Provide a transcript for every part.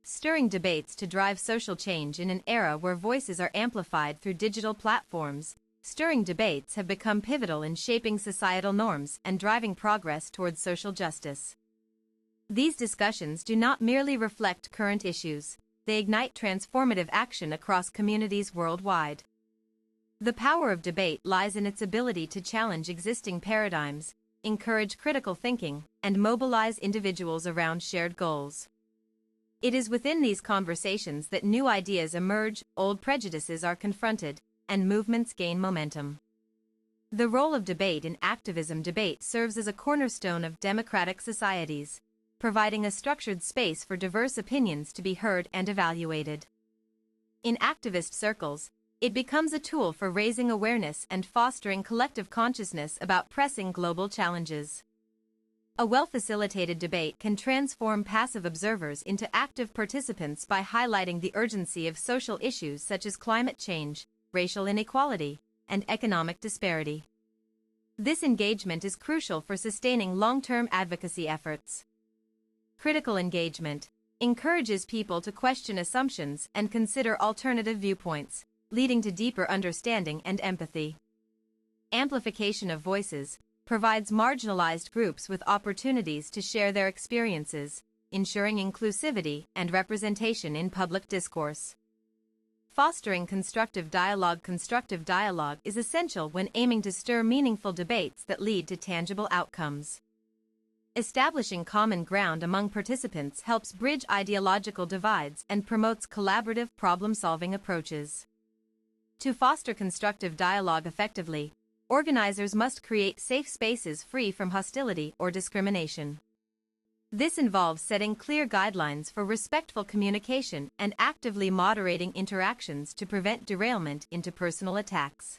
stirring debates to drive social change in an era where voices are amplified through digital platforms. Stirring debates have become pivotal in shaping societal norms and driving progress towards social justice. These discussions do not merely reflect current issues, they ignite transformative action across communities worldwide. The power of debate lies in its ability to challenge existing paradigms, encourage critical thinking, and mobilize individuals around shared goals. It is within these conversations that new ideas emerge, old prejudices are confronted, and movements gain momentum. The role of debate in activism. Debate serves as a cornerstone of democratic societies, providing a structured space for diverse opinions to be heard and evaluated. In activist circles, it becomes a tool for raising awareness and fostering collective consciousness about pressing global challenges. A well-facilitated debate can transform passive observers into active participants by highlighting the urgency of social issues such as climate change, racial inequality, and economic disparity. This engagement is crucial for sustaining long-term advocacy efforts. Critical engagement encourages people to question assumptions and consider alternative viewpoints, leading to deeper understanding and empathy. Amplification of voices provides marginalized groups with opportunities to share their experiences, ensuring inclusivity and representation in public discourse. Fostering constructive dialogue. Constructive dialogue is essential when aiming to stir meaningful debates that lead to tangible outcomes. Establishing common ground among participants helps bridge ideological divides and promotes collaborative problem-solving approaches. To foster constructive dialogue effectively, organizers must create safe spaces free from hostility or discrimination. This involves setting clear guidelines for respectful communication and actively moderating interactions to prevent derailment into personal attacks.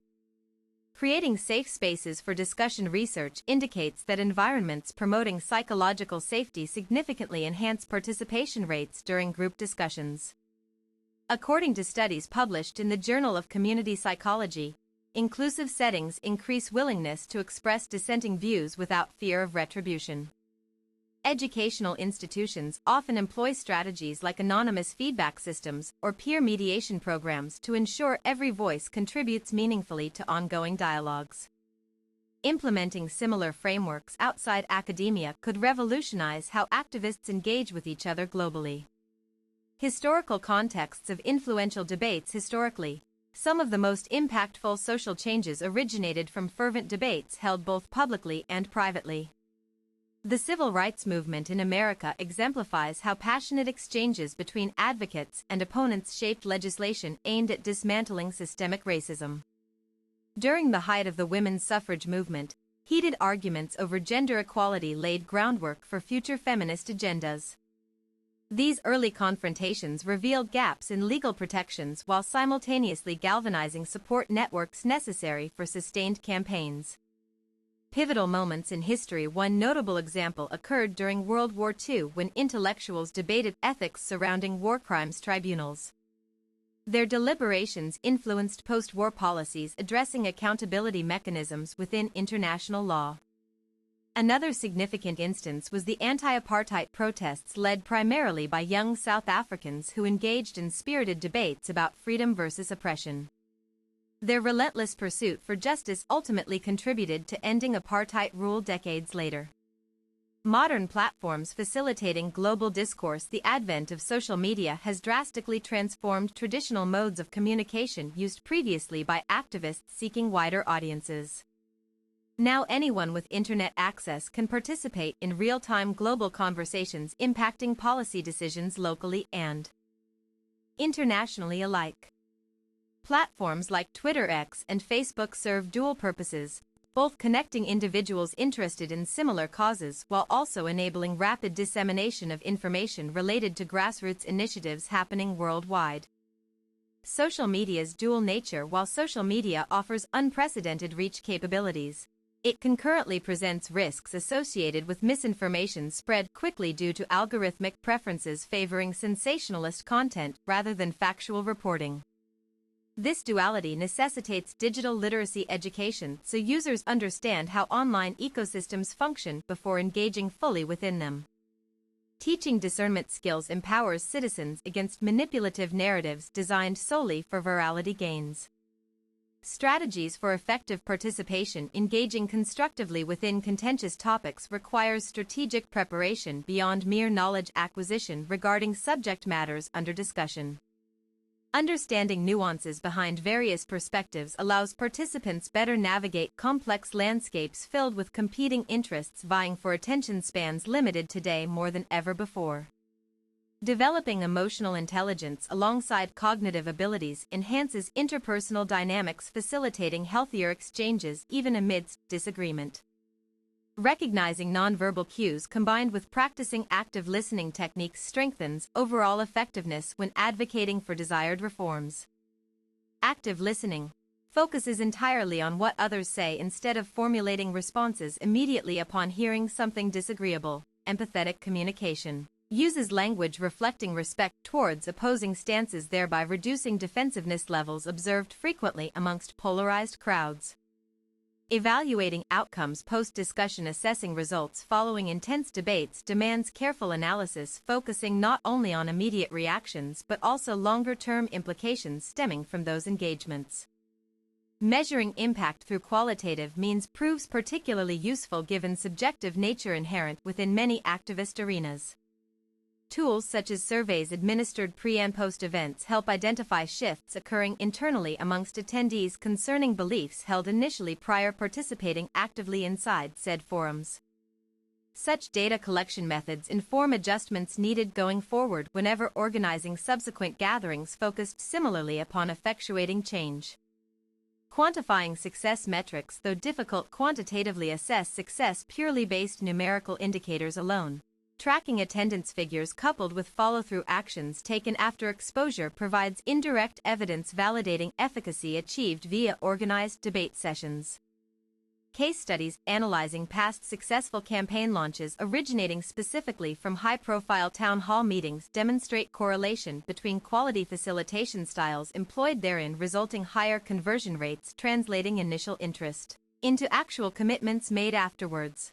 Creating safe spaces for discussion. Research indicates that environments promoting psychological safety significantly enhance participation rates during group discussions. According to studies published in the Journal of Community Psychology, inclusive settings increase willingness to express dissenting views without fear of retribution. Educational institutions often employ strategies like anonymous feedback systems or peer mediation programs to ensure every voice contributes meaningfully to ongoing dialogues. Implementing similar frameworks outside academia could revolutionize how activists engage with each other globally. Historical contexts of influential debates. Historically, some of the most impactful social changes originated from fervent debates held both publicly and privately. The civil rights movement in America exemplifies how passionate exchanges between advocates and opponents shaped legislation aimed at dismantling systemic racism. During the height of the women's suffrage movement, heated arguments over gender equality laid groundwork for future feminist agendas. These early confrontations revealed gaps in legal protections while simultaneously galvanizing support networks necessary for sustained campaigns. Pivotal moments in history. One notable example occurred during World War II when intellectuals debated ethics surrounding war crimes tribunals. Their deliberations influenced post-war policies addressing accountability mechanisms within international law. Another significant instance was the anti-apartheid protests led primarily by young South Africans who engaged in spirited debates about freedom versus oppression. Their relentless pursuit for justice ultimately contributed to ending apartheid rule decades later. Modern platforms facilitating global discourse. The advent of social media has drastically transformed traditional modes of communication used previously by activists seeking wider audiences. Now anyone with internet access can participate in real-time global conversations impacting policy decisions locally and internationally alike. Platforms like Twitter X and Facebook serve dual purposes, both connecting individuals interested in similar causes while also enabling rapid dissemination of information related to grassroots initiatives happening worldwide. Social media's dual nature. While social media offers unprecedented reach capabilities, it concurrently presents risks associated with misinformation spread quickly due to algorithmic preferences favoring sensationalist content rather than factual reporting. This duality necessitates digital literacy education so users understand how online ecosystems function before engaging fully within them. Teaching discernment skills empowers citizens against manipulative narratives designed solely for virality gains. Strategies for effective participation. Engaging constructively within contentious topics requires strategic preparation beyond mere knowledge acquisition regarding subject matters under discussion. Understanding nuances behind various perspectives allows participants better navigate complex landscapes filled with competing interests vying for attention spans limited today more than ever before. Developing emotional intelligence alongside cognitive abilities enhances interpersonal dynamics, facilitating healthier exchanges even amidst disagreement. Recognizing nonverbal cues combined with practicing active listening techniques strengthens overall effectiveness when advocating for desired reforms. Active listening focuses entirely on what others say instead of formulating responses immediately upon hearing something disagreeable. Empathetic communication uses language reflecting respect towards opposing stances, thereby reducing defensiveness levels observed frequently amongst polarized crowds. Evaluating outcomes post-discussion. Assessing results following intense debates demands careful analysis, focusing not only on immediate reactions but also longer-term implications stemming from those engagements. Measuring impact through qualitative means proves particularly useful given subjective nature inherent within many activist arenas. Tools such as surveys administered pre- and post-events help identify shifts occurring internally amongst attendees concerning beliefs held initially prior participating actively inside said forums. Such data collection methods inform adjustments needed going forward whenever organizing subsequent gatherings focused similarly upon effectuating change. Quantifying success metrics. Though difficult quantitatively assess success purely based numerical indicators alone, tracking attendance figures coupled with follow-through actions taken after exposure provides indirect evidence validating efficacy achieved via organized debate sessions. Case studies analyzing past successful campaign launches originating specifically from high-profile town hall meetings demonstrate correlation between quality facilitation styles employed therein, resulting higher conversion rates, translating initial interest into actual commitments made afterwards.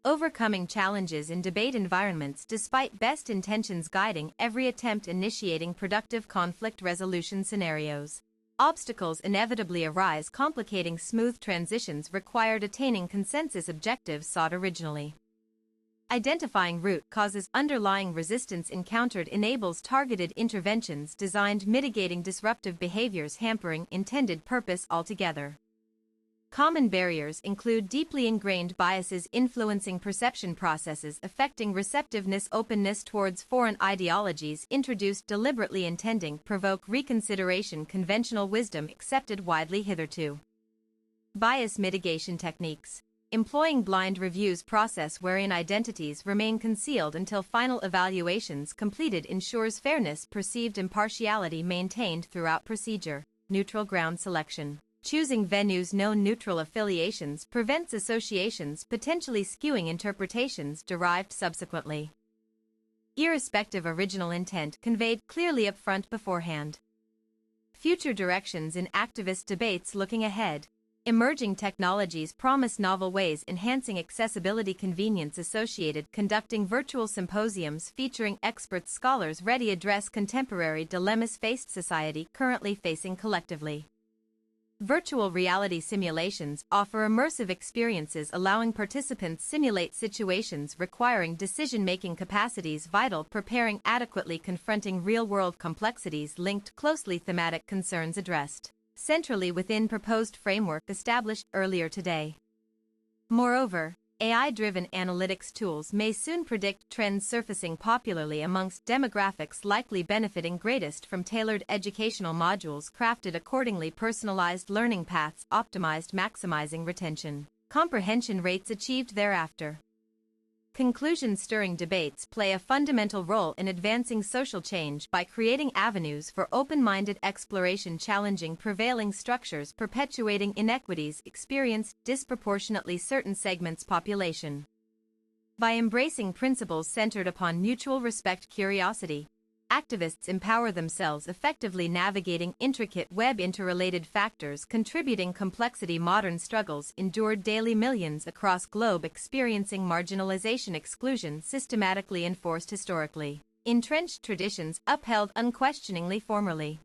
Overcoming challenges in debate environments despite best intentions guiding every attempt, initiating productive conflict resolution scenarios. Obstacles inevitably arise, complicating smooth transitions required attaining consensus objectives sought originally. Identifying root causes underlying resistance encountered enables targeted interventions designed mitigating disruptive behaviors hampering intended purpose altogether. Common barriers include deeply ingrained biases influencing perception processes affecting receptiveness, openness towards foreign ideologies introduced deliberately intending provoke reconsideration, conventional wisdom accepted widely hitherto. Bias mitigation techniques. Employing blind reviews process wherein identities remain concealed until final evaluations completed ensures fairness, perceived impartiality maintained throughout procedure. Neutral ground selection. Choosing venues known neutral affiliations prevents associations potentially skewing interpretations derived subsequently. Irrespective original intent conveyed clearly upfront beforehand. Future directions in activist debates. Looking ahead, emerging technologies promise novel ways enhancing accessibility, convenience associated. Conducting virtual symposiums featuring experts, scholars ready address contemporary dilemmas faced society currently facing collectively. Virtual reality simulations offer immersive experiences allowing participants simulate situations requiring decision-making capacities vital, preparing adequately, confronting real-world complexities linked closely, thematic concerns addressed centrally within proposed framework established earlier today. Moreover, AI-driven analytics tools may soon predict trends surfacing popularly amongst demographics likely benefiting greatest from tailored educational modules crafted accordingly, personalized learning paths optimized, maximizing retention comprehension rates achieved thereafter. Conclusion. Stirring debates play a fundamental role in advancing social change by creating avenues for open-minded exploration, challenging prevailing structures, perpetuating inequities experienced disproportionately certain segments population. By embracing principles centered upon mutual respect, curiosity, activists empower themselves effectively navigating intricate web interrelated factors contributing complexity modern struggles endured daily millions across globe experiencing marginalization exclusion systematically enforced historically. Entrenched traditions upheld unquestioningly formerly.